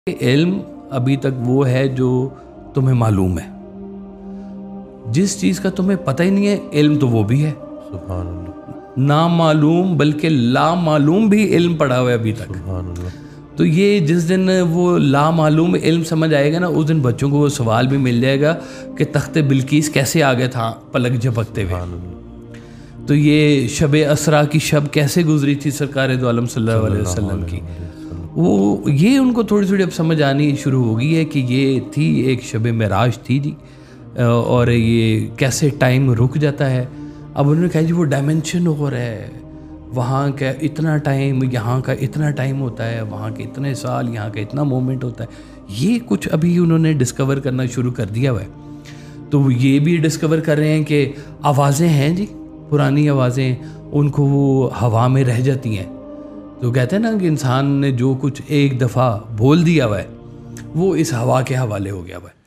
علم ابھی تک وہ ہے جو تمہیں معلوم ہے. جس چیز کا تمہیں پتہ ہی نہیں ہے علم تو وہ بھی ہے. سبحان اللہ. نامعلوم بلکہ لا معلوم بھی علم پڑھا ہوا ہے ابھی تک. سبحان اللہ. تو یہ جس دن وہ لا معلوم علم سمجھ آئے گا نا, اس دن بچوں کو وہ سوال بھی مل جائے گا کہ تخت بلقیس کیسے آ گیا تھا پلک جھپکتے ہوئے. تو یہ شب اسرا کی شب کیسے گزری تھی سرکار دو عالم صلی اللہ علیہ وسلم کی, وہ یہ ان کو تھوڑی تھوڑی اب سمجھ آنی شروع ہو گئی ہے کہ یہ تھی ایک شب معراج تھی جی, اور یہ کیسے ٹائم رک جاتا ہے. اب انہوں نے کہا جی وہ ڈائمنشن ہو رہا ہے, وہاں کا اتنا ٹائم, یہاں کا اتنا ٹائم ہوتا ہے, وہاں کے اتنے سال, یہاں کا اتنا مومنٹ ہوتا ہے. یہ کچھ ابھی انہوں نے ڈسکور کرنا شروع کر دیا ہوا ہے. تو یہ بھی ڈسکور کر رہے ہیں کہ آوازیں ہیں جی, پرانی آوازیں, ان کو وہ ہوا میں رہ جاتی ہیں. تو کہتے ہیں نا کہ انسان نے جو کچھ ایک دفعہ بول دیا ہوا ہے وہ اس ہوا کے حوالے ہو گیا ہوا ہے.